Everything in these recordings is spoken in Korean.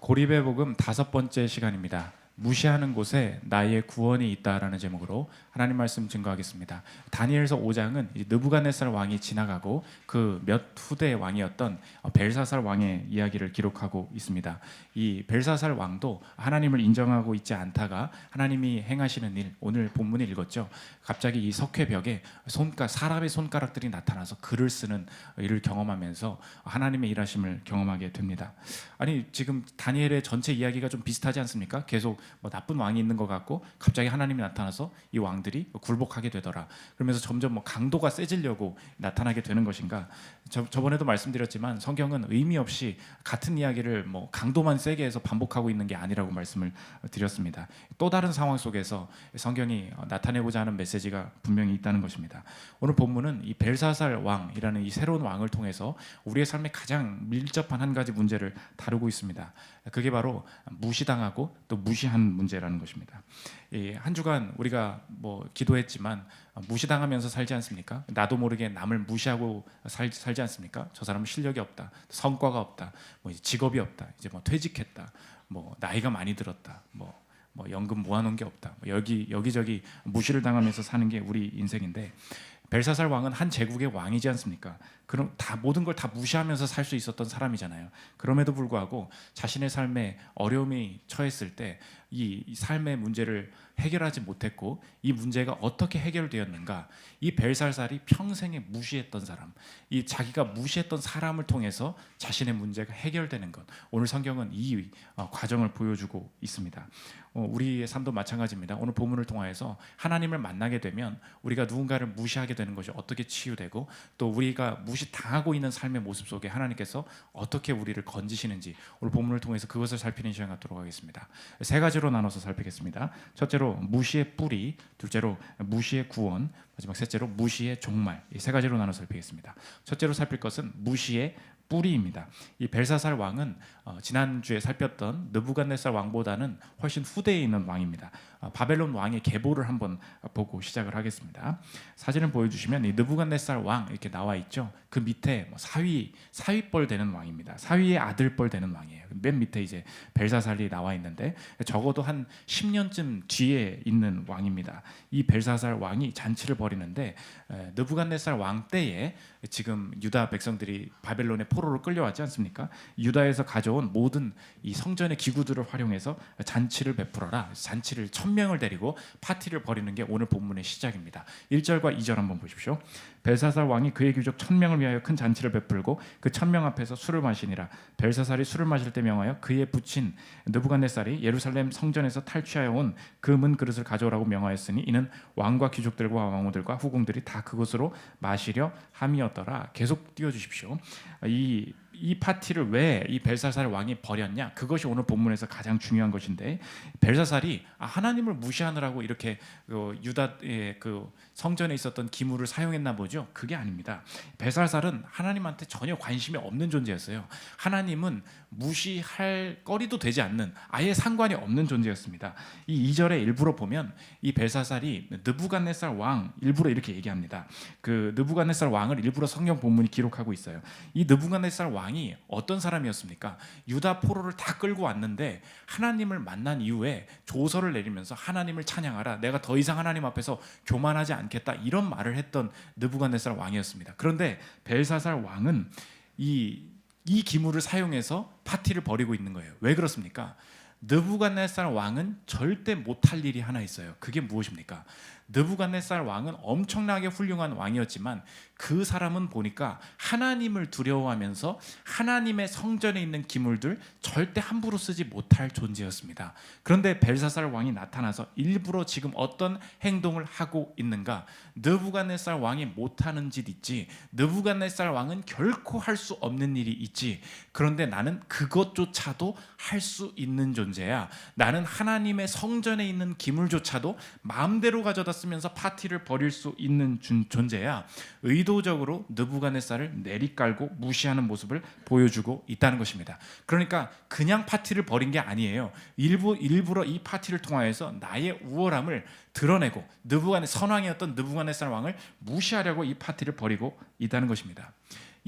고립의 복음 5번째 시간입니다. 무시하는 곳에 나의 구원이 있다라는 제목으로 하나님 말씀 증거하겠습니다. 다니엘서 5장은 느부갓네살 왕이 지나가고 그 몇 후대의 왕이었던 벨사살 왕의 이야기를 기록하고 있습니다. 이 벨사살 왕도 하나님을 인정하고 있지 않다가 하나님이 행하시는 일, 오늘 본문을 읽었죠. 갑자기 이 석회벽에 사람의 손가락들이 나타나서 글을 쓰는 일을 경험하면서 하나님의 일하심을 경험하게 됩니다. 아니, 지금 다니엘의 전체 이야기가 좀 비슷하지 않습니까? 계속 나쁜 왕이 있는 것 같고 갑자기 하나님이 나타나서 이 왕들이 굴복하게 되더라. 그러면서 점점 강도가 세지려고 나타나게 되는 것인가? 저번에도 말씀드렸지만 성경은 의미 없이 같은 이야기를 강도만 세게 해서 반복하고 있는 게 아니라고 말씀을 드렸습니다. 또 다른 상황 속에서 성경이 나타내고자 하는 메시지가 분명히 있다는 것입니다. 오늘 본문은 이 벨사살 왕이라는 이 새로운 왕을 통해서 우리의 삶에 가장 밀접한 한 가지 문제를 다루고 있습니다. 그게 바로 무시당하고 또 무시한 문제라는 것입니다. 한 주간 우리가 기도했지만 무시당하면서 살지 않습니까? 나도 모르게 남을 무시하고 살지 않습니까? 저 사람은 실력이 없다, 성과가 없다, 직업이 없다, 이제 퇴직했다, 나이가 많이 들었다, 연금 모아놓은 게 없다, 여기저기 무시를 당하면서 사는 게 우리 인생인데, 벨사살 왕은 한 제국의 왕이지 않습니까? 그럼 모든 걸 다 무시하면서 살 수 있었던 사람이잖아요. 그럼에도 불구하고 자신의 삶에 어려움이 처했을 때 이 삶의 문제를 해결하지 못했고, 이 문제가 어떻게 해결되었는가? 이 벨사살이 평생에 무시했던 사람, 이 자기가 무시했던 사람을 통해서 자신의 문제가 해결되는 것, 오늘 성경은 이 과정을 보여주고 있습니다. 우리의 삶도 마찬가지입니다. 오늘 본문을 통해서 하나님을 만나게 되면 우리가 누군가를 무시하게 되는 것이 어떻게 치유되고, 또 우리가 무시당하고 있는 삶의 모습 속에 하나님께서 어떻게 우리를 건지시는지 오늘 본문을 통해서 그것을 살피는 시간 갖도록 하겠습니다. 세 가지로 나눠서 살피겠습니다. 첫째로 무시의 뿌리, 둘째로 무시의 구원, 마지막 셋째로 무시의 종말, 이 세 가지로 나눠서 살피겠습니다. 첫째로 살필 것은 무시의 뿌리입니다. 이 벨사살 왕은 지난주에 살폈던 느부갓네살 왕보다는 훨씬 후대에 있는 왕입니다. 바벨론 왕의 계보를 한번 보고 시작을 하겠습니다. 사진을 보여주시면 이 느부갓네살 왕 이렇게 나와 있죠. 그 밑에 사위뻘 되는 왕입니다. 사위의 아들뻘 되는 왕이에요. 맨 밑에 이제 벨사살이 나와 있는데 적어도 한 10년쯤 뒤에 있는 왕입니다. 이 벨사살 왕이 잔치를 벌이는데, 느부갓네살 왕 때에 지금 유다 백성들이 바벨론의 포로로 끌려왔지 않습니까? 유다에서 가져온 모든 이 성전의 기구들을 활용해서 잔치를 베풀어라. 잔치를 1000명을 데리고 파티를 벌이는 게 오늘 본문의 시작입니다. 1절과 2절 한번 보십시오. 벨사살 왕이 그의 귀족 1000명을 위하여 큰 잔치를 베풀고 그 1000명 앞에서 술을 마시니라. 벨사살이 술을 마실 때 명하여 그의 부친 느부갓네살이 예루살렘 성전에서 탈취하여 온 금은 그릇을 가져오라고 명하였으니 이는 왕과 귀족들과 왕후들과 후궁들이 다 그것으로 마시려 함이었더라. 계속 띄워주십시오. 이 파티를 왜 이 벨사살 왕이 벌였냐? 그것이 오늘 본문에서 가장 중요한 것인데, 벨사살이 하나님을 무시하느라고 이렇게 유다의 그 성전에 있었던 기물을 사용했나 보죠. 그게 아닙니다. 벨사살은 하나님한테 전혀 관심이 없는 존재였어요. 하나님은 무시할 거리도 되지 않는, 아예 상관이 없는 존재였습니다. 이 2절에 일부러 보면 이 벨사살이 느부갓네살 왕, 일부러 이렇게 얘기합니다. 그 느부갓네살 왕을 일부러 성경 본문이 기록하고 있어요. 이 느부갓네살 왕이 어떤 사람이었습니까? 유다 포로를 다 끌고 왔는데 하나님을 만난 이후에 조서를 내리면서 하나님을 찬양하라, 내가 더 이상 하나님 앞에서 교만하지 않겠다, 이런 말을 했던 느부갓네살 왕이었습니다. 그런데 벨사살 왕은 이 기물을 사용해서 파티를 벌이고 있는 거예요. 왜 그렇습니까? 느부갓네살 왕은 절대 못할 일이 하나 있어요. 그게 무엇입니까? 느부갓네살 왕은 엄청나게 훌륭한 왕이었지만 그 사람은 보니까 하나님을 두려워하면서 하나님의 성전에 있는 기물들 절대 함부로 쓰지 못할 존재였습니다. 그런데 벨사살 왕이 나타나서 일부러 지금 어떤 행동을 하고 있는가? 느부갓네살 왕이 못하는 짓 있지, 느부갓네살 왕은 결코 할 수 없는 일이 있지, 그런데 나는 그것조차도 할 수 있는 존재야. 나는 하나님의 성전에 있는 기물조차도 마음대로 가져다 쓰면서 파티를 벌일 수 있는 존재야. 의도적으로 느부갓네살을 내리깔고 무시하는 모습을 보여주고 있다는 것입니다. 그러니까 그냥 파티를 벌인 게 아니에요. 일부러 이 파티를 통하여서 나의 우월함을 드러내고 선왕이었던 느부갓네살 왕을 무시하려고 이 파티를 벌이고 있다는 것입니다.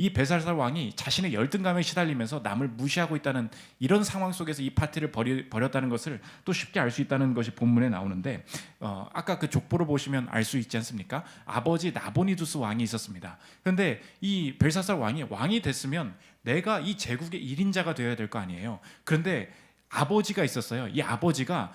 이 벨사살 왕이 자신의 열등감에 시달리면서 남을 무시하고 있다는 이런 상황 속에서 이 파티를 벌였다는 것을 또 쉽게 알 수 있다는 것이 본문에 나오는데, 아까 그 족보를 보시면 알 수 있지 않습니까? 아버지 나보니두스 왕이 있었습니다. 그런데 이 벨사살 왕이 됐으면 내가 이 제국의 1인자가 되어야 될 거 아니에요. 그런데 아버지가 있었어요. 이 아버지가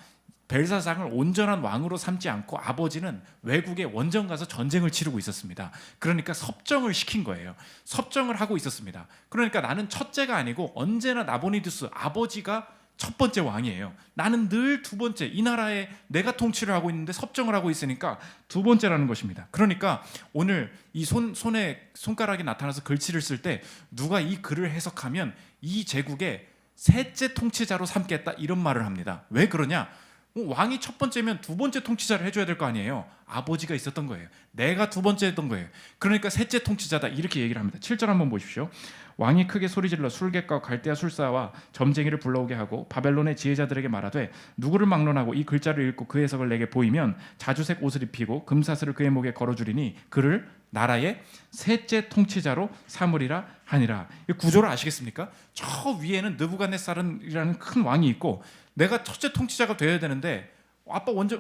벨사상을 온전한 왕으로 삼지 않고 아버지는 외국에 원정 가서 전쟁을 치르고 있었습니다. 그러니까 섭정을 시킨 거예요. 섭정을 하고 있었습니다. 그러니까 나는 첫째가 아니고 언제나 나보니두스 아버지가 첫 번째 왕이에요. 나는 늘 두 번째, 이 나라에 내가 통치를 하고 있는데 섭정을 하고 있으니까 두 번째라는 것입니다. 그러니까 오늘 이 손에 손가락이 나타나서 글씨를 쓸 때 누가 이 글을 해석하면 이 제국의 셋째 통치자로 삼겠다 이런 말을 합니다. 왜 그러냐? 왕이 첫 번째면 두 번째 통치자를 해줘야 될 거 아니에요. 아버지가 있었던 거예요. 내가 두 번째였던 거예요. 그러니까 셋째 통치자다 이렇게 얘기를 합니다. 7절 한번 보십시오. 왕이 크게 소리질러 술객과 갈대아 술사와 점쟁이를 불러오게 하고 바벨론의 지혜자들에게 말하되 누구를 막론하고 이 글자를 읽고 그 해석을 내게 보이면 자주색 옷을 입히고 금사슬을 그의 목에 걸어주리니 그를 나라의 셋째 통치자로 삼으리라 하니라. 이 구조를 아시겠습니까? 저 위에는 느부갓네살이라는 큰 왕이 있고 내가 첫째 통치자가 되어야 되는데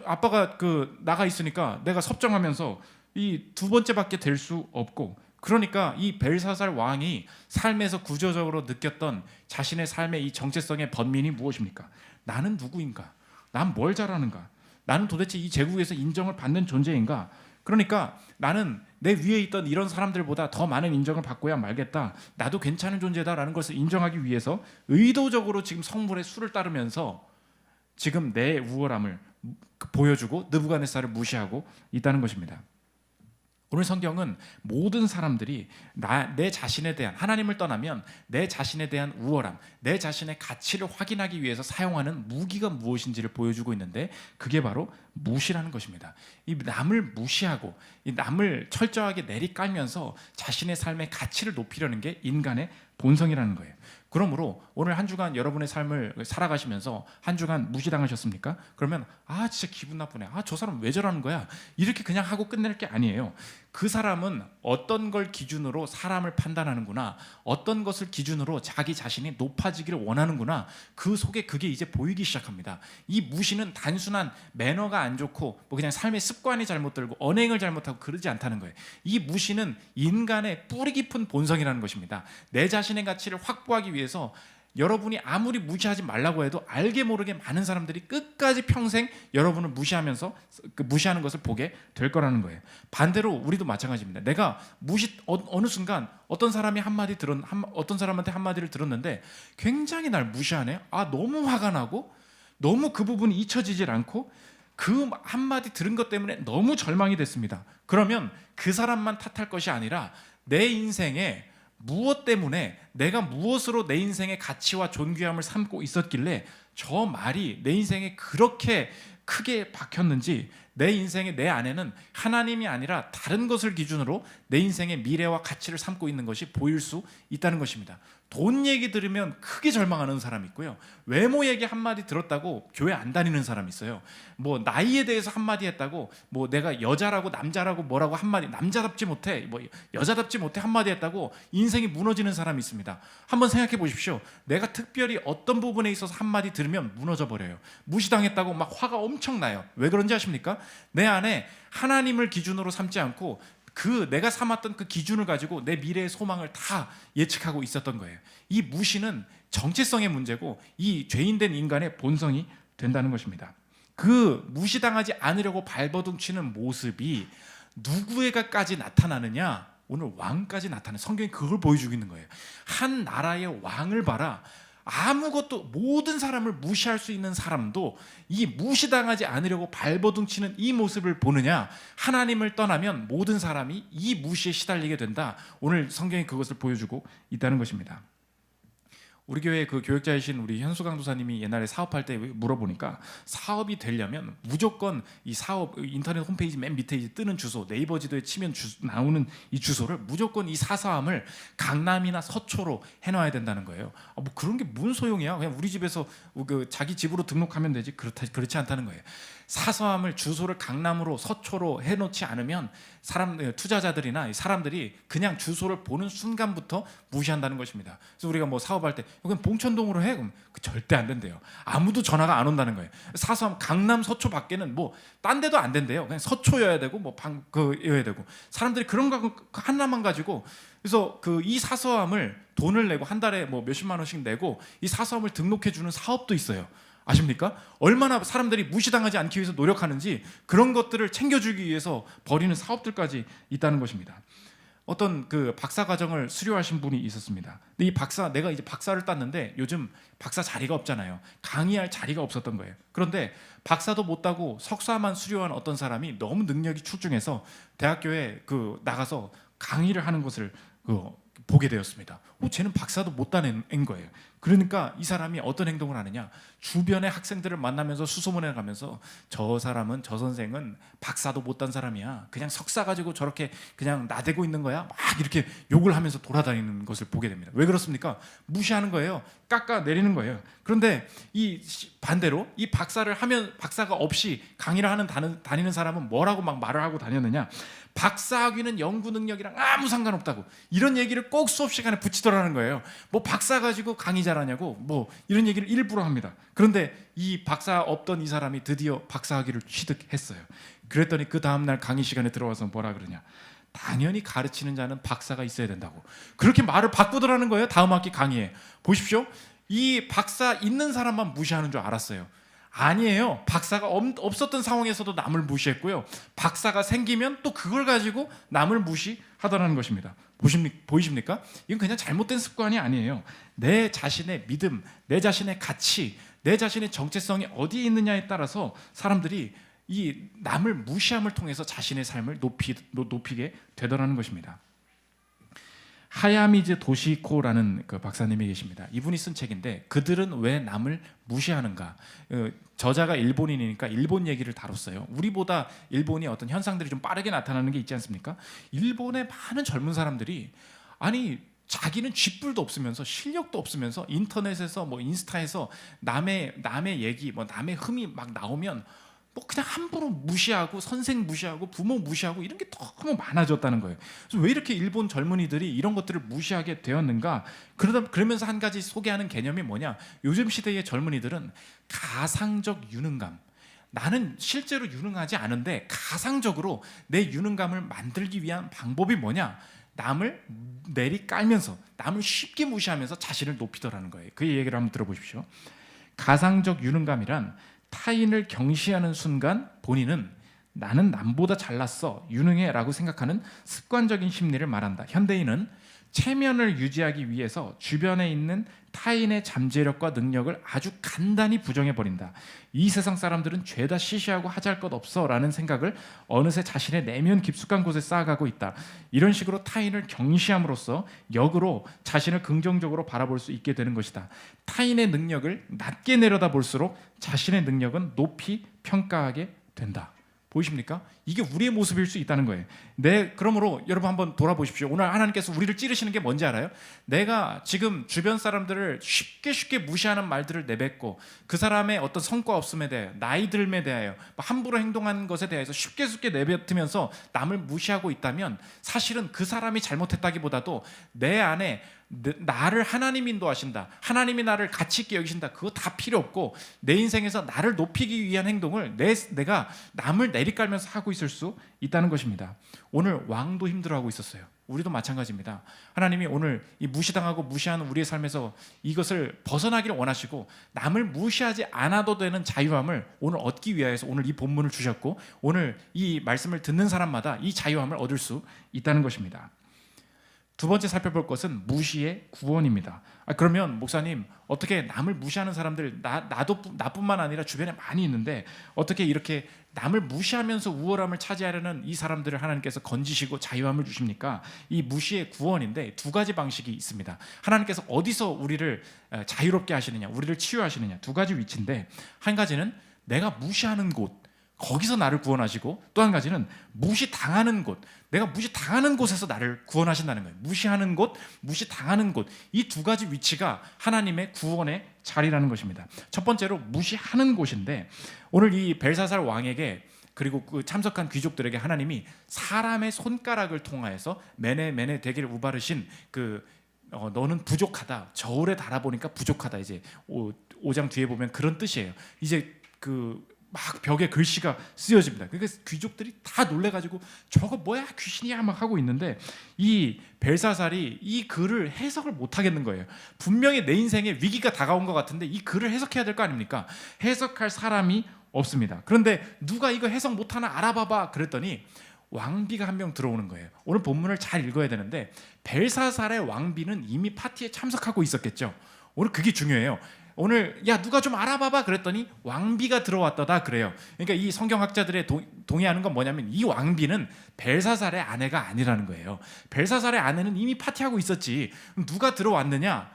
아빠가 그 나가 있으니까 내가 섭정하면서 이 두 번째밖에 될 수 없고, 그러니까 이 벨사살 왕이 삶에서 구조적으로 느꼈던 자신의 삶의 이 정체성의 번민이 무엇입니까? 나는 누구인가? 난 뭘 잘하는가? 나는 도대체 이 제국에서 인정을 받는 존재인가? 그러니까 나는 내 위에 있던 이런 사람들보다 더 많은 인정을 받고야 말겠다. 나도 괜찮은 존재다라는 것을 인정하기 위해서 의도적으로 지금 성물의 수를 따르면서 지금 내 우월함을 보여주고 느부갓네살을 무시하고 있다는 것입니다. 오늘 성경은 모든 사람들이 내 자신에 대한, 하나님을 떠나면 내 자신에 대한 우월함, 내 자신의 가치를 확인하기 위해서 사용하는 무기가 무엇인지를 보여주고 있는데 그게 바로 무시라는 것입니다. 이 남을 무시하고 이 남을 철저하게 내리깔면서 자신의 삶의 가치를 높이려는 게 인간의 본성이라는 거예요. 그러므로 오늘 한 주간 여러분의 삶을 살아가시면서 한 주간 무시당하셨습니까? 그러면 진짜 기분 나쁘네. 저 사람 왜 저러는 거야? 이렇게 그냥 하고 끝낼 게 아니에요. 그 사람은 어떤 걸 기준으로 사람을 판단하는구나, 어떤 것을 기준으로 자기 자신이 높아지기를 원하는구나, 그 속에 그게 이제 보이기 시작합니다. 이 무시는 단순한 매너가 안 좋고 뭐 그냥 삶의 습관이 잘못들고 언행을 잘못하고 그러지 않다는 거예요. 이 무시는 인간의 뿌리 깊은 본성이라는 것입니다. 내 자신의 가치를 확보하기 위해서 여러분이 아무리 무시하지 말라고 해도 알게 모르게 많은 사람들이 끝까지 평생 여러분을 무시하면서 무시하는 것을 보게 될 거라는 거예요. 반대로 우리도 마찬가지입니다. 내가 어느 순간 어떤 사람한테 한마디를 들었는데 굉장히 날 무시하네. 너무 화가 나고 너무 그 부분이 잊혀지질 않고 그 한마디 들은 것 때문에 너무 절망이 됐습니다. 그러면 그 사람만 탓할 것이 아니라 내 인생에 무엇 때문에 내가 무엇으로 내 인생의 가치와 존귀함을 삼고 있었길래 저 말이 내 인생에 그렇게 크게 박혔는지, 내 인생의 내 안에는 하나님이 아니라 다른 것을 기준으로 내 인생의 미래와 가치를 삼고 있는 것이 보일 수 있다는 것입니다. 돈 얘기 들으면 크게 절망하는 사람이 있고요. 외모 얘기 한마디 들었다고 교회 안 다니는 사람이 있어요. 뭐 나이에 대해서 한마디 했다고 뭐 내가 여자라고 남자라고 뭐라고 한마디, 남자답지 못해 뭐 여자답지 못해 한마디 했다고 인생이 무너지는 사람이 있습니다. 한번 생각해 보십시오. 내가 특별히 어떤 부분에 있어서 한마디 들으면 무너져 버려요. 무시당했다고 막 화가 엄청 나요. 왜 그런지 아십니까? 내 안에 하나님을 기준으로 삼지 않고 내가 삼았던 그 기준을 가지고 내 미래의 소망을 다 예측하고 있었던 거예요. 이 무시는 정체성의 문제고 이 죄인된 인간의 본성이 된다는 것입니다. 그 무시당하지 않으려고 발버둥치는 모습이 누구에게까지 나타나느냐? 오늘 왕까지 나타나는, 성경이 그걸 보여주고 있는 거예요. 한 나라의 왕을 봐라. 아무것도, 모든 사람을 무시할 수 있는 사람도 이 무시당하지 않으려고 발버둥치는 이 모습을 보느냐? 하나님을 떠나면 모든 사람이 이 무시에 시달리게 된다. 오늘 성경이 그것을 보여주고 있다는 것입니다. 우리 교회 그 교역자이신 우리 현수 강도사님이 옛날에 사업할 때 물어보니까 사업이 되려면 무조건 이 사업 인터넷 홈페이지 맨 밑에 뜨는 주소, 네이버 지도에 치면 나오는 이 주소를 무조건 이 사서함을 강남이나 서초로 해놔야 된다는 거예요. 뭐 그런 게 뭔 소용이야? 그냥 우리 집에서 자기 집으로 등록하면 되지. 그렇지 않다는 거예요. 사서함을 주소를 강남으로 서초로 해놓지 않으면 투자자들이나 사람들이 그냥 주소를 보는 순간부터 무시한다는 것입니다. 그래서 우리가 뭐 사업할 때 여기 봉천동으로 해? 그럼 절대 안 된대요. 아무도 전화가 안 온다는 거예요. 사서함 강남 서초 밖에는 뭐 딴 데도 안 된대요. 그냥 서초여야 되고 뭐 그여야 되고 사람들이 그런 거 하나만 가지고 그래서 이 사서함을 돈을 내고 한 달에 뭐 몇십만 원씩 내고 이 사서함을 등록해 주는 사업도 있어요. 아십니까? 얼마나 사람들이 무시당하지 않기 위해서 노력하는지 그런 것들을 챙겨주기 위해서 벌이는 사업들까지 있다는 것입니다. 어떤 박사 과정을 수료하신 분이 있었습니다. 근데 내가 이제 박사를 땄는데 요즘 박사 자리가 없잖아요. 강의할 자리가 없었던 거예요. 그런데 박사도 못 따고 석사만 수료한 어떤 사람이 너무 능력이 출중해서 대학교에 나가서 강의를 하는 것을 보게 되었습니다. 쟤는 박사도 못 따낸 거예요. 그러니까 이 사람이 어떤 행동을 하느냐, 주변의 학생들을 만나면서 수소문해 가면서 저 선생은 박사도 못 딴 사람이야, 그냥 석사 가지고 저렇게 그냥 나대고 있는 거야, 막 이렇게 욕을 하면서 돌아다니는 것을 보게 됩니다. 왜 그렇습니까? 무시하는 거예요. 깎아내리는 거예요. 그런데 반대로 이 박사가 없이 강의를 다니는 사람은 뭐라고 막 말을 하고 다녔느냐, 박사학위는 연구 능력이랑 아무 상관없다고 이런 얘기를 꼭 수업 시간에 붙이더라는 거예요. 뭐 박사 가지고 강의 잘하냐고 뭐 이런 얘기를 일부러 합니다. 그런데 이 박사 없던 이 사람이 드디어 박사학위를 취득했어요. 그랬더니 그 다음날 강의 시간에 들어와서 뭐라 그러냐, 당연히 가르치는 자는 박사가 있어야 된다고 그렇게 말을 바꾸더라는 거예요. 다음 학기 강의에 보십시오. 이 박사 있는 사람만 무시하는 줄 알았어요. 아니에요. 박사가 없었던 상황에서도 남을 무시했고요, 박사가 생기면 또 그걸 가지고 남을 무시하더라는 것입니다. 보이십니까? 이건 그냥 잘못된 습관이 아니에요. 내 자신의 믿음, 내 자신의 가치, 내 자신의 정체성이 어디에 있느냐에 따라서 사람들이 이 남을 무시함을 통해서 자신의 삶을 높이게 되더라는 것입니다. 하야미즈 도시코라는 박사님이 계십니다. 이분이 쓴 책인데 그들은 왜 남을 무시하는가. 저자가 일본인이니까 일본 얘기를 다뤘어요. 우리보다 일본이 어떤 현상들이 좀 빠르게 나타나는 게 있지 않습니까? 일본의 많은 젊은 사람들이 자기는 쥐뿔도 없으면서 실력도 없으면서 인터넷에서 뭐 인스타에서 남의 얘기, 뭐 남의 흠이 막 나오면 뭐 그냥 함부로 무시하고 선생 무시하고 부모 무시하고 이런 게 너무 많아졌다는 거예요. 그래서 왜 이렇게 일본 젊은이들이 이런 것들을 무시하게 되었는가? 그러면서 한 가지 소개하는 개념이 뭐냐? 요즘 시대의 젊은이들은 가상적 유능감. 나는 실제로 유능하지 않은데 가상적으로 내 유능감을 만들기 위한 방법이 뭐냐? 남을 내리깔면서 남을 쉽게 무시하면서 자신을 높이더라는 거예요. 그 얘기를 한번 들어보십시오. 가상적 유능감이란 타인을 경시하는 순간 본인은 나는 남보다 잘났어, 유능해 라고 생각하는 습관적인 심리를 말한다. 현대인은 체면을 유지하기 위해서 주변에 있는 타인의 잠재력과 능력을 아주 간단히 부정해버린다. 이 세상 사람들은 죄다 시시하고 하잘 것 없어 라는 생각을 어느새 자신의 내면 깊숙한 곳에 쌓아가고 있다. 이런 식으로 타인을 경시함으로써 역으로 자신을 긍정적으로 바라볼 수 있게 되는 것이다. 타인의 능력을 낮게 내려다볼수록 자신의 능력은 높이 평가하게 된다. 보이십니까? 이게 우리의 모습일 수 있다는 거예요. 그러므로 여러분 한번 돌아보십시오. 오늘 하나님께서 우리를 찌르시는 게 뭔지 알아요? 내가 지금 주변 사람들을 쉽게 무시하는 말들을 내뱉고 그 사람의 어떤 성과 없음에 대하여, 나이 듦에 대하여, 함부로 행동한 것에 대해서 쉽게 내뱉으면서 남을 무시하고 있다면 사실은 그 사람이 잘못했다기보다도 내 안에 나를 하나님 인도하신다, 하나님이 나를 가치 있게 여기신다, 그거 다 필요 없고 내 인생에서 나를 높이기 위한 행동을 내가 남을 내리깔면서 하고 있을 수 있다는 것입니다. 오늘 왕도 힘들어하고 있었어요. 우리도 마찬가지입니다. 하나님이 오늘 이 무시당하고 무시하는 우리의 삶에서 이것을 벗어나기를 원하시고 남을 무시하지 않아도 되는 자유함을 오늘 얻기 위하여서 오늘 이 본문을 주셨고 오늘 이 말씀을 듣는 사람마다 이 자유함을 얻을 수 있다는 것입니다. 두 번째 살펴볼 것은 무시의 구원입니다. 그러면 목사님, 어떻게 남을 무시하는 사람들, 나뿐만 아니라 주변에 많이 있는데 어떻게 이렇게 남을 무시하면서 우월함을 차지하려는 이 사람들을 하나님께서 건지시고 자유함을 주십니까? 이 무시의 구원인데 두 가지 방식이 있습니다. 하나님께서 어디서 우리를 자유롭게 하시느냐, 우리를 치유하시느냐, 두 가지 위치인데, 한 가지는 내가 무시하는 곳, 거기서 나를 구원하시고, 또 한 가지는 무시당하는 곳, 내가 무시당하는 곳에서 나를 구원하신다는 거예요. 무시하는 곳, 무시당하는 곳, 이 두 가지 위치가 하나님의 구원의 자리라는 것입니다. 첫 번째로 무시하는 곳인데, 오늘 이 벨사살 왕에게 그리고 그 참석한 귀족들에게 하나님이 사람의 손가락을 통하여서 메네 대기를 우바르신 너는 부족하다, 저울에 달아보니까 부족하다, 이제 5장 뒤에 보면 그런 뜻이에요. 이제 막 벽에 글씨가 쓰여집니다. 그러니까 귀족들이 다 놀래가지고 저거 뭐야, 귀신이야 막 하고 있는데, 이 벨사살이 이 글을 해석을 못 하겠는 거예요. 분명히 내 인생에 위기가 다가온 것 같은데 이 글을 해석해야 될 거 아닙니까? 해석할 사람이 없습니다. 그런데 누가 이거 해석 못하나 알아봐봐 그랬더니 왕비가 한 명 들어오는 거예요. 오늘 본문을 잘 읽어야 되는데, 벨사살의 왕비는 이미 파티에 참석하고 있었겠죠. 오늘 그게 중요해요. 오늘 야 누가 좀 알아봐봐 그랬더니 왕비가 들어왔다다 그래요. 그러니까 이 성경학자들의 동의하는 건 뭐냐면, 이 왕비는 벨사살의 아내가 아니라는 거예요. 벨사살의 아내는 이미 파티하고 있었지. 누가 들어왔느냐?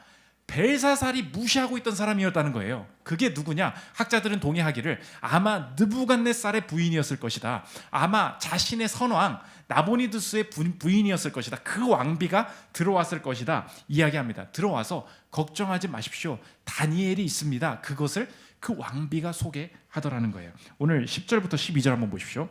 벨사살이 무시하고 있던 사람이었다는 거예요. 그게 누구냐? 학자들은 동의하기를 아마 느부갓네살의 부인이었을 것이다. 아마 자신의 선왕 나보니두스의 부인이었을 것이다. 그 왕비가 들어왔을 것이다 이야기합니다. 들어와서 걱정하지 마십시오, 다니엘이 있습니다. 그것을 그 왕비가 소개하더라는 거예요. 오늘 10절부터 12절 한번 보십시오.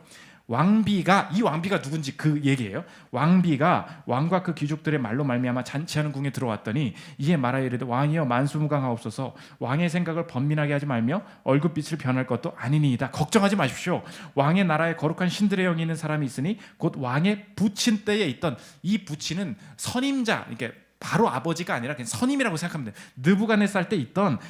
이 왕비가 누군지 그 얘기예요. 왕비가 왕과 그 귀족들의 말로 말미암아 잔치하는 궁에 들어왔더니 이에 말하여 이르되, 왕이여 만수무강하옵소서. 왕의 생각을 번민하게 하지 말며 얼굴빛을 변할 것도 아니니이다. 걱정하지 마십시오. 왕의 나라에 거룩한 신들의 영이 있는 사람이 있으니 곧 왕의 부친 때에 있던, 이 부친은 선임자, 이게 바로 아버지가 아니라 그냥 선임이라고 생각하면 돼요. 느부갓네살 때 있던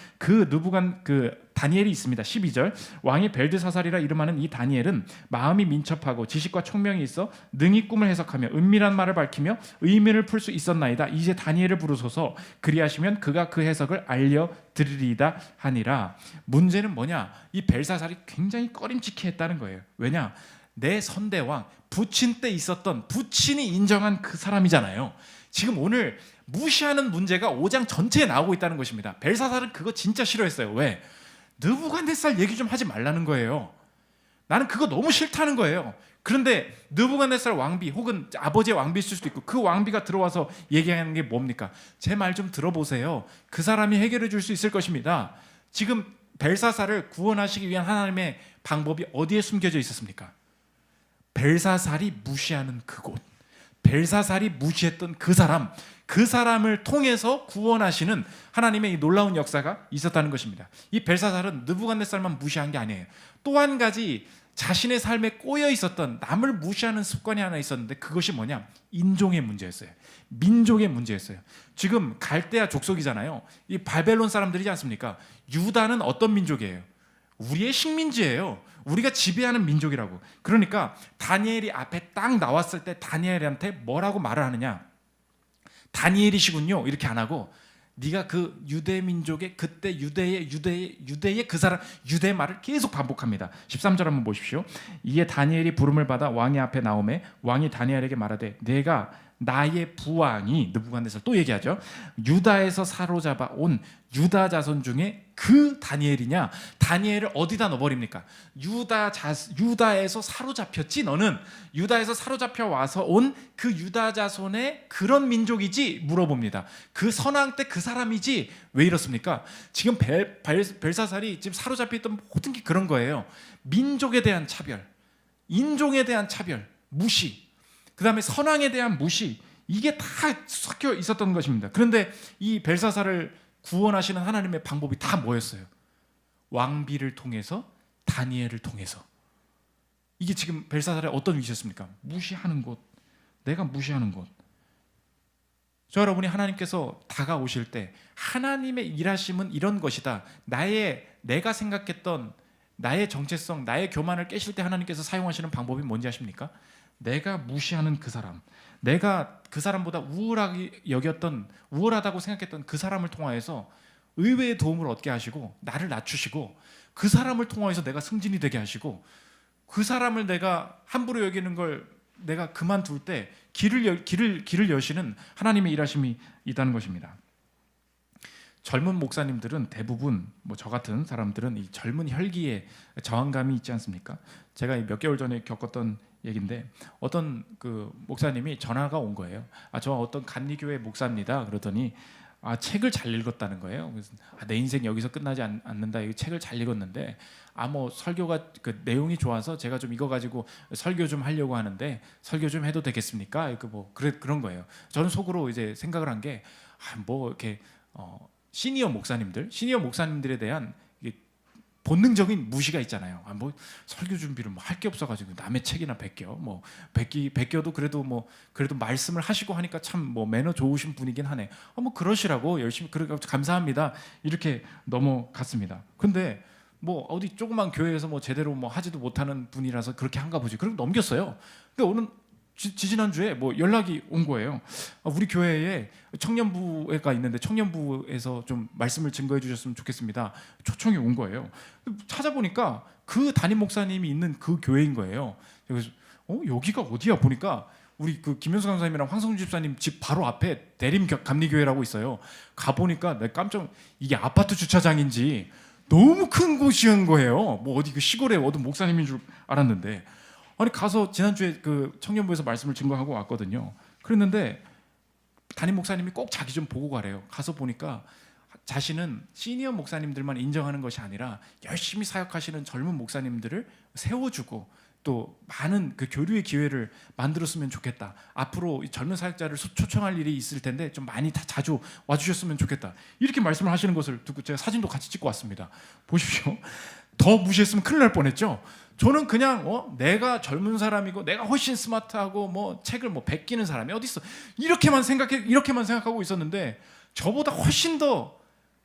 다니엘이 있습니다. 12절, 왕이 벨드사살이라 이름하는 이 다니엘은 마음이 민첩하고 지식과 총명이 있어 능히 꿈을 해석하며 은밀한 말을 밝히며 의미를 풀 수 있었나이다. 이제 다니엘을 부르소서. 그리하시면 그가 그 해석을 알려드리리이다 하니라. 문제는 뭐냐? 이 벨사살이 굉장히 꺼림칙해 했다는 거예요. 왜냐? 내 선대왕 부친 때 있었던, 부친이 인정한 그 사람이잖아요. 지금 오늘 무시하는 문제가 5장 전체에 나오고 있다는 것입니다. 벨사살은 그거 진짜 싫어했어요. 왜? 느부갓네살 얘기 좀 하지 말라는 거예요. 나는 그거 너무 싫다는 거예요. 그런데 느부갓네살 왕비, 혹은 아버지의 왕비일 수도 있고, 그 왕비가 들어와서 얘기하는 게 뭡니까? 제 말 좀 들어보세요. 그 사람이 해결해 줄 수 있을 것입니다. 지금 벨사살을 구원하시기 위한 하나님의 방법이 어디에 숨겨져 있었습니까? 벨사살이 무시하는 그곳, 벨사살이 무시했던 그 사람을 통해서 구원하시는 하나님의 이 놀라운 역사가 있었다는 것입니다. 이 벨사살은 느부갓네살만 무시한 게 아니에요. 또 한 가지 자신의 삶에 꼬여 있었던 남을 무시하는 습관이 하나 있었는데, 그것이 뭐냐? 인종의 문제였어요. 민족의 문제였어요. 지금 갈대아 족속이잖아요. 이 바벨론 사람들이지 않습니까? 유다는 어떤 민족이에요? 우리의 식민지예요. 우리가 지배하는 민족이라고. 그러니까 다니엘이 앞에 딱 나왔을 때 다니엘한테 뭐라고 말을 하느냐? 다니엘이시군요 이렇게 안 하고, 네가 그 유대 민족의 그때 유대의 그 사람, 유대 말을 계속 반복합니다. 13절 한번 보십시오. 이에 다니엘이 부름을 받아 왕의 앞에 나오매 왕이 다니엘에게 말하되, 내가 나의 부왕이, 느부갓네살 또 얘기하죠, 유다에서 사로잡아 온 유다 자손 중에 그 다니엘이냐? 다니엘을 어디다 넣어버립니까? 유다에서 사로잡혔지. 너는 유다에서 사로잡혀 와서 온 그 유다 자손의 그런 민족이지? 물어봅니다. 그 선왕 때 그 사람이지? 왜 이렇습니까? 지금 벨사살이 지금 사로잡혀 있던 모든 게 그런 거예요. 민족에 대한 차별, 인종에 대한 차별, 무시, 그 다음에 선왕에 대한 무시, 이게 다 섞여 있었던 것입니다. 그런데 이 벨사살을 구원하시는 하나님의 방법이 다 뭐였어요? 왕비를 통해서, 다니엘을 통해서. 이게 지금 벨사살의 어떤 위치였습니까? 무시하는 곳, 내가 무시하는 곳. 저 여러분이 하나님께서 다가오실 때 하나님의 일하심은 이런 것이다, 내가 생각했던 나의 정체성, 나의 교만을 깨실 때 하나님께서 사용하시는 방법이 뭔지 아십니까? 내가 무시하는 그 사람, 내가 그 사람보다 우월하다고 생각했던 그 사람을 통하여서 의외의 도움을 얻게 하시고, 나를 낮추시고, 그 사람을 통하여서 내가 승진이 되게 하시고, 그 사람을 내가 함부로 여기는 걸 내가 그만둘 때 길을 여시는 하나님의 일하심이 있다는 것입니다. 젊은 목사님들은 대부분 뭐 저 같은 사람들은 이 젊은 혈기에 저항감이 있지 않습니까? 제가 몇 개월 전에 겪었던 얘기인데 어떤 그 목사님이 전화가 온 거예요. 저 어떤 감리교회 목사입니다. 그러더니 책을 잘 읽었다는 거예요. 그래서 내 인생 여기서 끝나지 않는다. 이 책을 잘 읽었는데 뭐 설교가 그 내용이 좋아서 제가 좀 이거 가지고 설교 좀 하려고 하는데 설교 좀 해도 되겠습니까? 뭐 그런 거예요. 저는 속으로 이제 생각을 한 게 뭐 이렇게 시니어 목사님들에 대한 본능적인 무시가 있잖아요. 뭐 설교 준비를 뭐 할 게 없어가지고 남의 책이나 베껴도 그래도 말씀을 하시고 하니까 참 뭐 매너 좋으신 분이긴 하네. 뭐 그러시라고 열심히 감사합니다. 이렇게 넘어갔습니다. 근데 뭐 어디 조그만 교회에서 뭐 제대로 뭐 하지도 못하는 분이라서 그렇게 한가 보지. 그리고 넘겼어요. 근데 오늘 지난주에 뭐 연락이 온 거예요. 우리 교회에 청년부가 있는데 청년부에서 좀 말씀을 증거해 주셨으면 좋겠습니다. 초청이 온 거예요. 찾아보니까 그 담임 목사님이 있는 그 교회인 거예요. 그래서 여기가 어디야 보니까 우리 그 김현수 강사님이랑 황성주 집사님 집 바로 앞에 대림 감리교회라고 있어요. 가보니까 내가 이게 아파트 주차장인지 너무 큰 곳이었는 거예요. 뭐 어디 그 시골에 어떤 목사님인 줄 알았는데 아니 가서 지난주에 그 청년부에서 말씀을 증거하고 왔거든요. 그랬는데 담임 목사님이 꼭 자기 좀 보고 가래요. 가서 보니까 자신은 시니어 목사님들만 인정하는 것이 아니라 열심히 사역하시는 젊은 목사님들을 세워주고 또 많은 그 교류의 기회를 만들었으면 좋겠다. 앞으로 이 젊은 사역자를 초청할 일이 있을 텐데 좀 많이 자주 와주셨으면 좋겠다. 이렇게 말씀을 하시는 것을 듣고 제가 사진도 같이 찍고 왔습니다. 보십시오. 더 무시했으면 큰일 날 뻔했죠. 저는 그냥 내가 젊은 사람이고 내가 훨씬 스마트하고 뭐 책을 뭐 베끼는 사람이 어디 있어 이렇게만 생각하고 있었는데 저보다 훨씬 더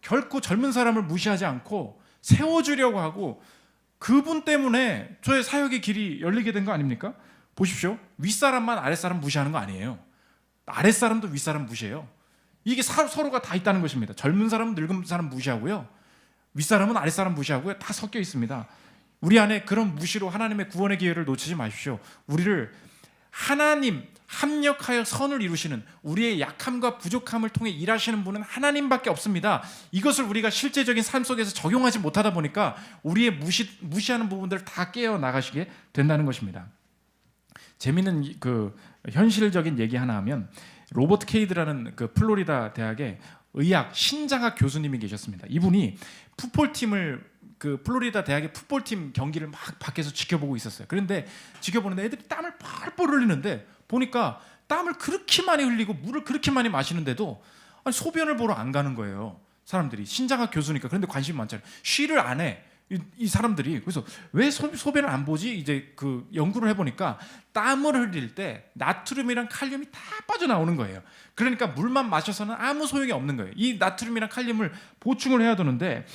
결코 젊은 사람을 무시하지 않고 세워주려고 하고 그분 때문에 저의 사역의 길이 열리게 된 거 아닙니까? 보십시오. 윗사람만 아랫사람 무시하는 거 아니에요. 아랫사람도 윗사람 무시해요. 이게 서로가 다 있다는 것입니다. 젊은 사람은 늙은 사람 무시하고요. 윗사람은 아랫사람 무시하고요. 다 섞여 있습니다. 우리 안에 그런 무시로 하나님의 구원의 기회를 놓치지 마십시오. 우리를 하나님 합력하여 선을 이루시는 우리의 약함과 부족함을 통해 일하시는 분은 하나님밖에 없습니다. 이것을 우리가 실제적인 삶 속에서 적용하지 못하다 보니까 우리의 무시하는 부분들을 다 깨어 나가시게 된다는 것입니다. 재미있는 그 현실적인 얘기 하나 하면 로버트 케이드라는 그 플로리다 대학의 의학 신장학 교수님이 계셨습니다. 이분이 그 플로리다 대학의 풋볼팀 경기를 막 밖에서 지켜보고 있었어요. 그런데 지켜보는데 애들이 땀을 펄펄 흘리는데 보니까 땀을 그렇게 많이 흘리고 물을 그렇게 많이 마시는데도 소변을 보러 안 가는 거예요. 사람들이 신장학 교수니까. 그런데 관심이 많잖아요. 쉬를 안 해. 이 사람들이. 그래서 왜 소변을 안 보지? 이제 그 연구를 해보니까 땀을 흘릴 때 나트륨이랑 칼륨이 다 빠져나오는 거예요. 그러니까 물만 마셔서는 아무 소용이 없는 거예요. 이 나트륨이랑 칼륨을 보충을 해야 되는데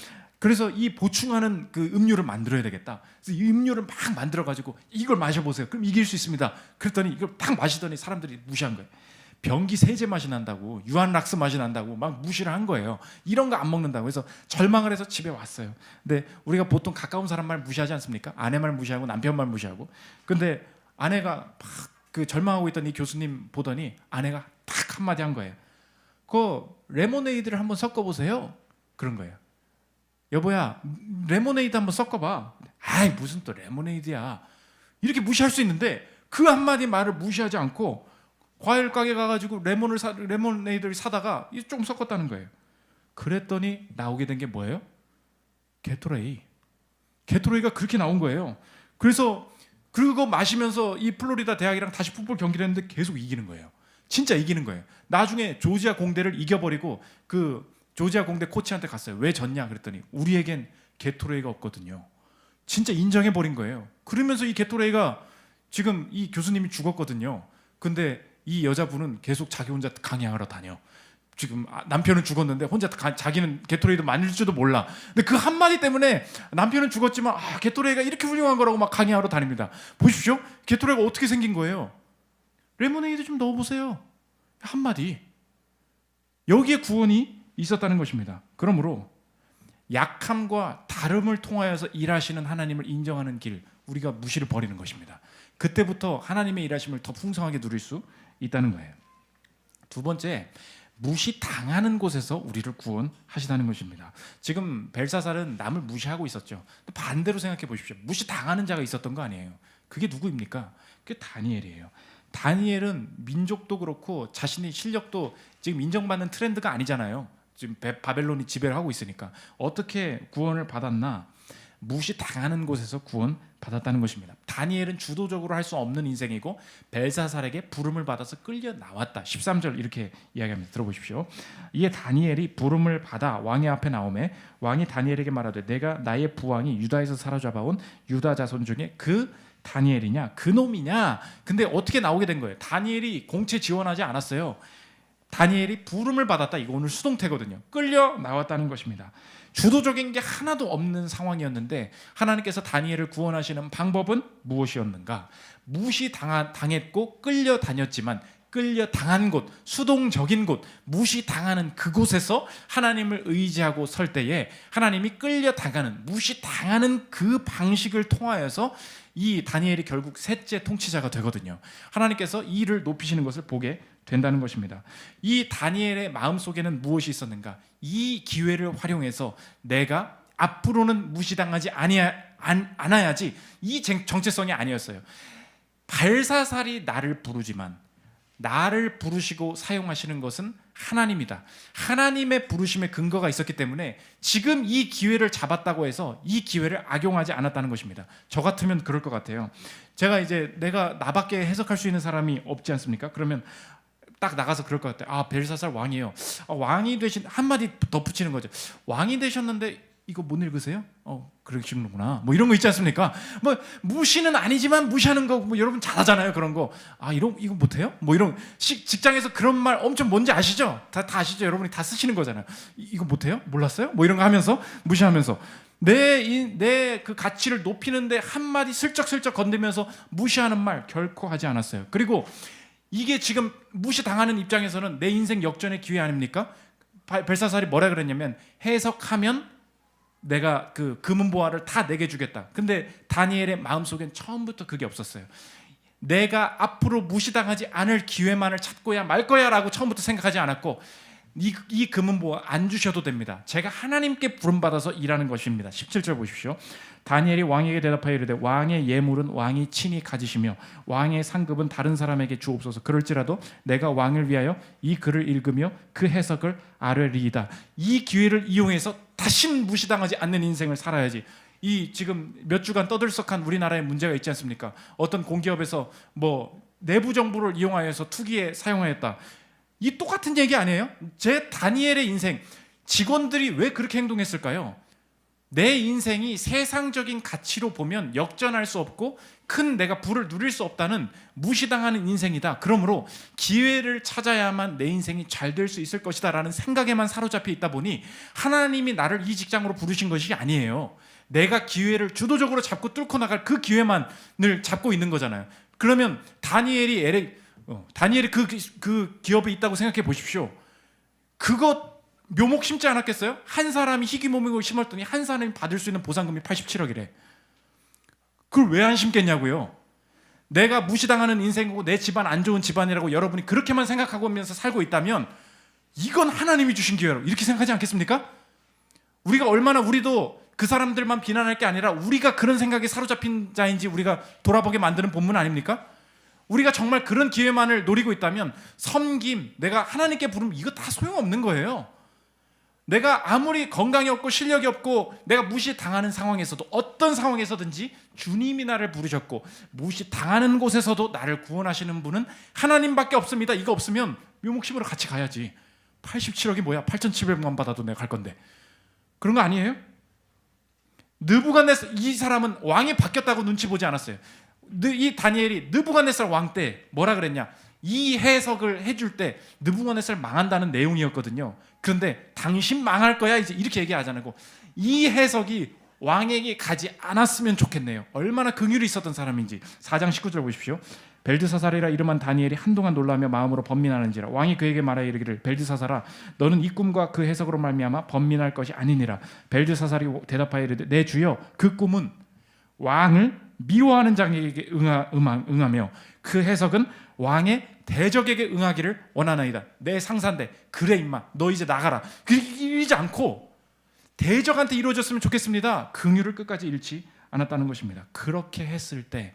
그래서 이 보충하는 그 음료를 만들어야 되겠다. 그래서 이 음료를 막 만들어가지고 이걸 마셔보세요. 그럼 이길 수 있습니다. 그랬더니 이걸 딱 마시더니 사람들이 무시한 거예요. 변기 세제 맛이 난다고, 유한락스 맛이 난다고 막 무시를 한 거예요. 이런 거 안 먹는다고. 그래서 절망을 해서 집에 왔어요. 근데 우리가 보통 가까운 사람 말 무시하지 않습니까? 아내 말 무시하고 남편 말 무시하고. 근데 아내가 막 그 절망하고 있던 이 교수님 보더니 아내가 딱 한마디 한 거예요. 그 레모네이드를 한번 섞어보세요. 그런 거예요. 여보야, 레모네이드 한번 섞어봐. 아이, 무슨 또 레모네이드야. 이렇게 무시할 수 있는데 그 한마디 말을 무시하지 않고 과일 가게 가가지고 레모네이드를 사다가 조금 섞었다는 거예요. 그랬더니 나오게 된 게 뭐예요? 게토레이가 그렇게 나온 거예요. 그래서 그거 마시면서 이 플로리다 대학이랑 다시 풋볼 경기를 했는데 계속 이기는 거예요. 진짜 이기는 거예요. 나중에 조지아 공대를 이겨버리고 그 조지아 공대 코치한테 갔어요. 왜 졌냐 그랬더니 우리에겐 게토레이가 없거든요. 진짜 인정해버린 거예요. 그러면서 이 게토레이가 지금 이 교수님이 죽었거든요. 근데 이 여자분은 계속 자기 혼자 강의하러 다녀. 지금 남편은 죽었는데 혼자 자기는 게토레이도 만들지도 몰라. 근데 그 한마디 때문에 남편은 죽었지만 게토레이가 이렇게 훌륭한 거라고 막 강의하러 다닙니다. 보십시오. 게토레이가 어떻게 생긴 거예요? 레모네이드 좀 넣어보세요. 한마디. 여기에 구원이 있었다는 것입니다. 그러므로 약함과 다름을 통하여서 일하시는 하나님을 인정하는 길, 우리가 무시를 버리는 것입니다. 그때부터 하나님의 일하심을 더 풍성하게 누릴 수 있다는 거예요. 두 번째, 무시당하는 곳에서 우리를 구원하시다는 것입니다. 지금 벨사살은 남을 무시하고 있었죠. 반대로 생각해 보십시오. 무시당하는 자가 있었던 거 아니에요. 그게 누구입니까? 그게 다니엘이에요. 다니엘은 민족도 그렇고 자신의 실력도 지금 인정받는 트렌드가 아니잖아요. 지금 바벨론이 지배를 하고 있으니까. 어떻게 구원을 받았나? 무시당하는 곳에서 구원받았다는 것입니다. 다니엘은 주도적으로 할 수 없는 인생이고 벨사살에게 부름을 받아서 끌려 나왔다. 13절 이렇게 이야기합니다. 들어보십시오. 이에 다니엘이 부름을 받아 왕의 앞에 나오매 왕이 다니엘에게 말하되 내가 나의 부왕이 유다에서 사로잡아온 유다 자손 중에 그 다니엘이냐? 그 놈이냐? 근데 어떻게 나오게 된 거예요? 다니엘이 공채 지원하지 않았어요. 다니엘이 부름을 받았다. 이거 오늘 수동태거든요. 끌려 나왔다는 것입니다. 주도적인 게 하나도 없는 상황이었는데 하나님께서 다니엘을 구원하시는 방법은 무엇이었는가? 무시당했고 끌려다녔지만 끌려당한 곳, 수동적인 곳, 무시당하는 그곳에서 하나님을 의지하고 설 때에 하나님이 끌려당하는, 무시당하는 그 방식을 통하여서 이 다니엘이 결국 셋째 통치자가 되거든요. 하나님께서 이 일을 높이시는 것을 보게 된다는 것입니다. 이 다니엘의 마음속에는 무엇이 있었는가? 이 기회를 활용해서 내가 앞으로는 무시당하지 않아야지, 이 정체성이 아니었어요. 벨사살이 나를 부르지만 나를 부르시고 사용하시는 것은 하나님이다. 하나님의 부르심의 근거가 있었기 때문에 지금 이 기회를 잡았다고 해서 이 기회를 악용하지 않았다는 것입니다. 저 같으면 그럴 것 같아요. 제가 이제 내가 나밖에 해석할 수 있는 사람이 없지 않습니까? 그러면 딱 나가서 그럴 것 같아요. 아, 벨사살 왕이에요. 왕이 되신, 한마디 덧붙이는 거죠. 왕이 되셨는데 이거 못 읽으세요? 그러시는구나. 뭐 이런 거 있지 않습니까? 뭐 무시는 아니지만 무시하는 거, 뭐 여러분 잘하잖아요. 그런 거. 아, 이거 못해요? 뭐 이런 직장에서 그런 말 엄청 뭔지 아시죠? 다 아시죠? 여러분이 다 쓰시는 거잖아요. 이거 못해요? 몰랐어요? 뭐 이런 거 하면서 무시하면서 내 그 가치를 높이는데 한마디 슬쩍슬쩍 건드면서 무시하는 말 결코 하지 않았어요. 그리고 이게 지금 무시당하는 입장에서는 내 인생 역전의 기회 아닙니까? 벨사살이 뭐라 그랬냐면 해석하면 내가 그 금은보화를 다 내게 주겠다. 근데 다니엘의 마음속엔 처음부터 그게 없었어요. 내가 앞으로 무시당하지 않을 기회만을 찾고야 말 거야 라고 처음부터 생각하지 않았고 이 금은보화 안 주셔도 됩니다. 제가 하나님께 부름받아서 일하는 것입니다. 17절 보십시오. 다니엘이 왕에게 대답하여 이르되 왕의 예물은 왕이 친히 가지시며 왕의 상급은 다른 사람에게 주옵소서. 그럴지라도 내가 왕을 위하여 이 글을 읽으며 그 해석을 아뢰리이다. 이 기회를 이용해서 다신 무시당하지 않는 인생을 살아야지. 이 지금 몇 주간 떠들썩한 우리나라에 문제가 있지 않습니까? 어떤 공기업에서 뭐 내부 정보를 이용하여서 투기에 사용하였다. 이 똑같은 얘기 아니에요? 제 다니엘의 인생, 직원들이 왜 그렇게 행동했을까요? 내 인생이 세상적인 가치로 보면 역전할 수 없고 큰 내가 부를 누릴 수 없다는 무시당하는 인생이다. 그러므로 기회를 찾아야만 내 인생이 잘 될 수 있을 것이다 라는 생각에만 사로잡혀 있다 보니 하나님이 나를 이 직장으로 부르신 것이 아니에요. 내가 기회를 주도적으로 잡고 뚫고 나갈 그 기회만을 잡고 있는 거잖아요. 그러면 다니엘이 그 기업에 있다고 생각해 보십시오. 그것 묘목 심지 않았겠어요? 한 사람이 희귀모목을 심었더니 한 사람이 받을 수 있는 보상금이 87억이래. 그걸 왜 안 심겠냐고요? 내가 무시당하는 인생이고 내 집안 안 좋은 집안이라고 여러분이 그렇게만 생각하면서 살고 있다면 이건 하나님이 주신 기회로 이렇게 생각하지 않겠습니까? 우리도 그 사람들만 비난할 게 아니라 우리가 그런 생각에 사로잡힌 자인지 우리가 돌아보게 만드는 본문 아닙니까? 우리가 정말 그런 기회만을 노리고 있다면 섬김, 내가 하나님께 부르면 이거 다 소용없는 거예요. 내가 아무리 건강이 없고 실력이 없고 내가 무시당하는 상황에서도 어떤 상황에서든지 주님이 나를 부르셨고 무시당하는 곳에서도 나를 구원하시는 분은 하나님밖에 없습니다. 이거 없으면 묘목심으로 같이 가야지. 87억이 뭐야? 8,700만 받아도 내가 갈 건데. 그런 거 아니에요? 느부갓네살, 이 사람은 왕이 바뀌었다고 눈치 보지 않았어요. 이 다니엘이 느부갓네살 왕 때 뭐라 그랬냐? 이 해석을 해줄 때 느부갓네살 망한다는 내용이었거든요. 그런데 당신 망할 거야 이제 이렇게 얘기하지 않고 이 해석이 왕에게 가지 않았으면 좋겠네요. 얼마나 긍휼이 있었던 사람인지. 4장 19절 보십시오. 벨드사살이라 이름한 다니엘이 한동안 놀라며 마음으로 번민하는지라 왕이 그에게 말하여 이르기를 베르드사살아 너는 이 꿈과 그 해석으로 말미암아 번민할 것이 아니니라. 벨드사살이 대답하여 이르되 내 주여 그 꿈은 왕을 미워하는 자에게 응하며 그 해석은 왕의 대적에게 응하기를 원하나이다. 내 상사인데 그래 임마 너 이제 나가라. 이러지 않고 대적한테 이루어졌으면 좋겠습니다. 긍휼을 끝까지 잃지 않았다는 것입니다. 그렇게 했을 때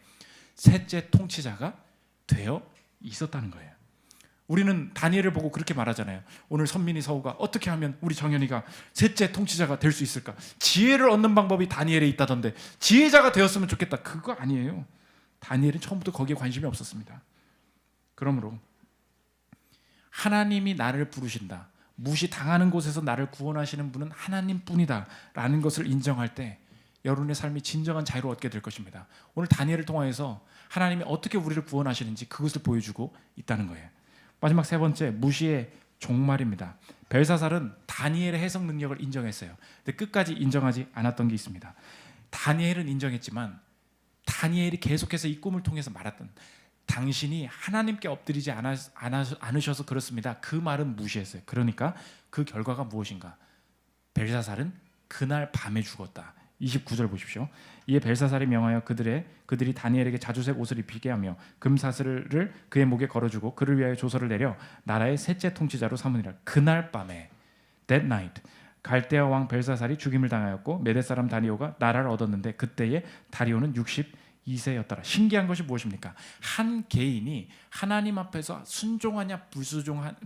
셋째 통치자가 되어 있었다는 거예요. 우리는 다니엘을 보고 그렇게 말하잖아요. 오늘 선민이 서우가 어떻게 하면 우리 정연이가 셋째 통치자가 될 수 있을까? 지혜를 얻는 방법이 다니엘에 있다던데 지혜자가 되었으면 좋겠다. 그거 아니에요. 다니엘은 처음부터 거기에 관심이 없었습니다. 그러므로 하나님이 나를 부르신다, 무시당하는 곳에서 나를 구원하시는 분은 하나님뿐이다 라는 것을 인정할 때 여러분의 삶이 진정한 자유를 얻게 될 것입니다. 오늘 다니엘을 통해서 하나님이 어떻게 우리를 구원하시는지 그것을 보여주고 있다는 거예요. 마지막 세 번째, 무시의 종말입니다. 벨사살은 다니엘의 해석 능력을 인정했어요. 근데 끝까지 인정하지 않았던 게 있습니다. 다니엘은 인정했지만 다니엘이 계속해서 이 꿈을 통해서 말했던 당신이 하나님께 엎드리지 않으셔서 그렇습니다. 그 말은 무시했어요. 그러니까 그 결과가 무엇인가? 벨사살은 그날 밤에 죽었다. 29절 보십시오. 이에 벨사살이 명하여 그들이 다니엘에게 자주색 옷을 입히게 하며 금사슬을 그의 목에 걸어주고 그를 위하여 조서를 내려 나라의 셋째 통치자로 삼으니라. 그날 밤에 that night 갈대아 왕 벨사살이 죽임을 당하였고 메대 사람 다리오가 나라를 얻었는데 그때에 다리오는 62세였더라. 신기한 것이 무엇입니까? 한 개인이 하나님 앞에서 순종하냐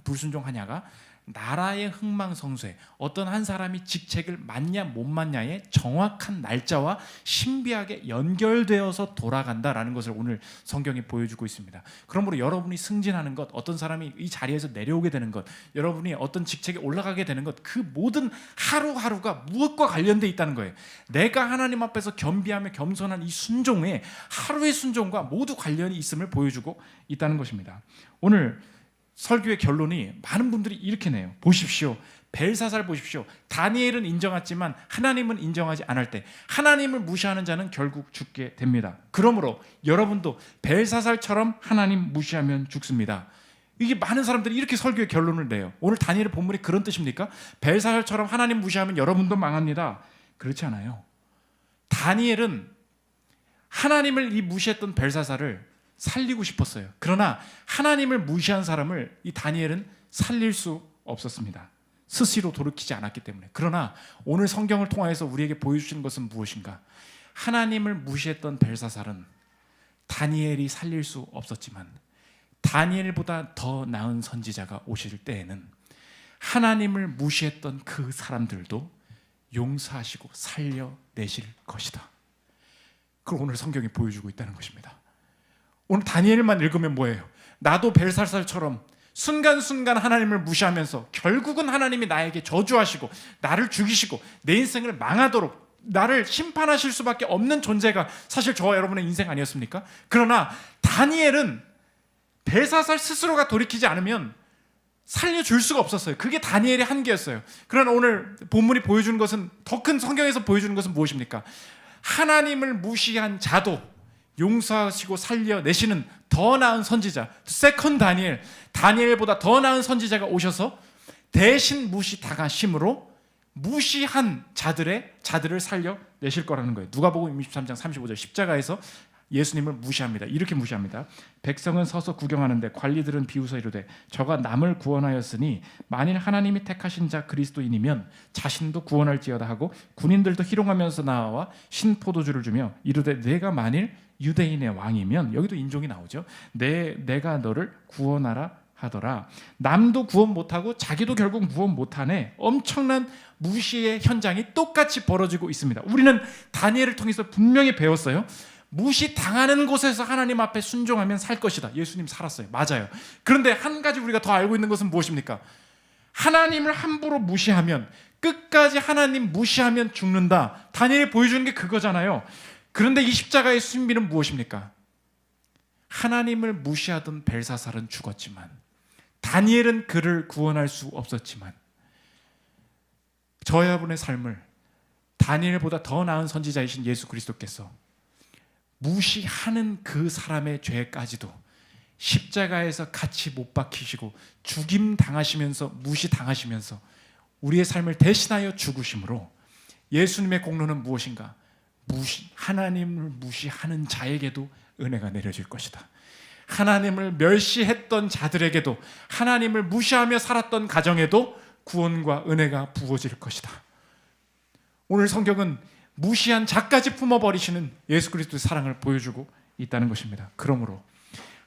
불순종하냐가 나라의 흥망성쇠, 어떤 한 사람이 직책을 맡냐 못 맡냐의 정확한 날짜와 신비하게 연결되어서 돌아간다라는 것을 오늘 성경이 보여주고 있습니다. 그러므로 여러분이 승진하는 것, 어떤 사람이 이 자리에서 내려오게 되는 것, 여러분이 어떤 직책에 올라가게 되는 것, 그 모든 하루하루가 무엇과 관련되어 있다는 거예요. 내가 하나님 앞에서 겸비하며 겸손한 이 순종에 하루의 순종과 모두 관련이 있음을 보여주고 있다는 것입니다. 오늘 설교의 결론이 많은 분들이 이렇게 내요. 보십시오. 벨사살 보십시오. 다니엘은 인정했지만 하나님은 인정하지 않을 때 하나님을 무시하는 자는 결국 죽게 됩니다. 그러므로 여러분도 벨사살처럼 하나님 무시하면 죽습니다. 이게 많은 사람들이 이렇게 설교의 결론을 내요. 오늘 다니엘의 본문이 그런 뜻입니까? 벨사살처럼 하나님 무시하면 여러분도 망합니다. 그렇지 않아요. 다니엘은 하나님을 이 무시했던 벨사살을 살리고 싶었어요. 그러나 하나님을 무시한 사람을 이 다니엘은 살릴 수 없었습니다. 스스로 돌이키지 않았기 때문에. 그러나 오늘 성경을 통해서 우리에게 보여주시는 것은 무엇인가? 하나님을 무시했던 벨사살은 다니엘이 살릴 수 없었지만 다니엘보다 더 나은 선지자가 오실 때에는 하나님을 무시했던 그 사람들도 용서하시고 살려내실 것이다. 그걸 오늘 성경이 보여주고 있다는 것입니다. 오늘 다니엘만 읽으면 뭐예요? 나도 벨사살처럼 순간순간 하나님을 무시하면서 결국은 하나님이 나에게 저주하시고 나를 죽이시고 내 인생을 망하도록 나를 심판하실 수밖에 없는 존재가 사실 저와 여러분의 인생 아니었습니까? 그러나 다니엘은 벨사살 스스로가 돌이키지 않으면 살려줄 수가 없었어요. 그게 다니엘의 한계였어요. 그러나 오늘 본문이 보여주는 것은, 더 큰 성경에서 보여주는 것은 무엇입니까? 하나님을 무시한 자도 용서하시고 살려내시는 더 나은 선지자, 세컨 다니엘보다 더 나은 선지자가 오셔서 대신 무시당하심으로 무시한 자들을 살려내실 거라는 거예요. 누가복음 23장 35절, 십자가에서 예수님을 무시합니다. 이렇게 무시합니다. 백성은 서서 구경하는데 관리들은 비웃어 이르되 저가 남을 구원하였으니 만일 하나님이 택하신 자 그리스도인이면 자신도 구원할지어다 하고 군인들도 희롱하면서 나와 신포도주를 주며 이르되 내가 만일 유대인의 왕이면, 여기도 인종이 나오죠. 내가 너를 구원하라 하더라. 남도 구원 못하고 자기도 결국 구원 못하네. 엄청난 무시의 현장이 똑같이 벌어지고 있습니다. 우리는 다니엘을 통해서 분명히 배웠어요. 무시당하는 곳에서 하나님 앞에 순종하면 살 것이다. 예수님 살았어요. 맞아요. 그런데 한 가지 우리가 더 알고 있는 것은 무엇입니까? 하나님을 함부로 무시하면, 끝까지 하나님 무시하면 죽는다. 다니엘이 보여주는 게 그거잖아요. 그런데 이 십자가의 순비는 무엇입니까? 하나님을 무시하던 벨사살은 죽었지만 다니엘은 그를 구원할 수 없었지만 저와 여러분의 삶을 다니엘보다 더 나은 선지자이신 예수 그리스도께서 무시하는 그 사람의 죄까지도 십자가에서 같이 못 박히시고 죽임 당하시면서 무시당하시면서 우리의 삶을 대신하여 죽으심으로 예수님의 공로는 무엇인가? 하나님을 무시하는 자에게도 은혜가 내려질 것이다. 하나님을 멸시했던 자들에게도, 하나님을 무시하며 살았던 가정에도 구원과 은혜가 부어질 것이다. 오늘 성경은 무시한 자까지 품어버리시는 예수 그리스도의 사랑을 보여주고 있다는 것입니다. 그러므로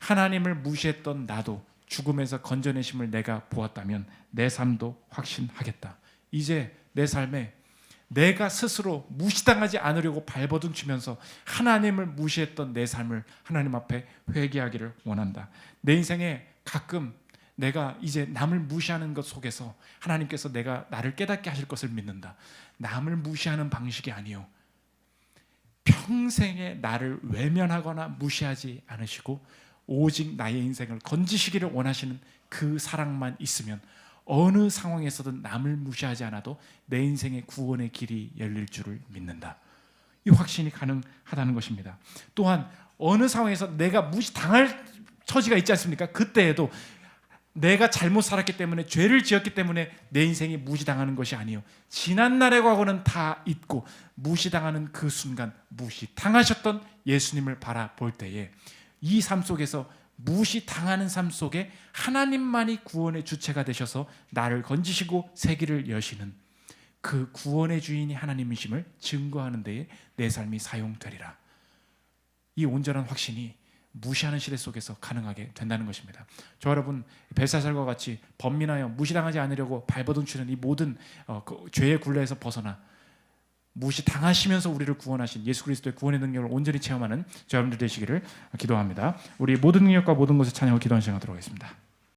하나님을 무시했던 나도 죽음에서 건져내심을 내가 보았다면 내 삶도 확신하겠다. 이제 내 삶에 내가 스스로 무시당하지 않으려고 발버둥 치면서 하나님을 무시했던 내 삶을 하나님 앞에 회개하기를 원한다. 내 인생에 가끔 내가 이제 남을 무시하는 것 속에서 하나님께서 나를 깨닫게 하실 것을 믿는다. 남을 무시하는 방식이 아니요, 평생에 나를 외면하거나 무시하지 않으시고 오직 나의 인생을 건지시기를 원하시는 그 사랑만 있으면 어느 상황에서든 남을 무시하지 않아도 내 인생의 구원의 길이 열릴 줄을 믿는다. 이 확신이 가능하다는 것입니다. 또한 어느 상황에서 내가 무시당할 처지가 있지 않습니까? 그때에도 내가 잘못 살았기 때문에, 죄를 지었기 때문에 내 인생이 무시당하는 것이 아니요, 지난날의 과거는 다 잊고 무시당하는 그 순간, 무시당하셨던 예수님을 바라볼 때에 이 삶 속에서 무시당하는 삶 속에 하나님만이 구원의 주체가 되셔서 나를 건지시고 새 길을 여시는 그 구원의 주인이 하나님이심을 증거하는 데에 내 삶이 사용되리라. 이 온전한 확신이 무시하는 시대 속에서 가능하게 된다는 것입니다. 저 여러분, 벨사살과 같이 번민하여 무시당하지 않으려고 발버둥 치는 이 모든 그 죄의 굴레에서 벗어나 무시당하시면서 우리를 구원하신 예수 그리스도의 구원의 능력을 온전히 체험하는 저 여러분들 되시기를 기도합니다. 우리 모든 능력과 모든 것을 찬양하고 기도하는 시간 갖도록 하겠습니다.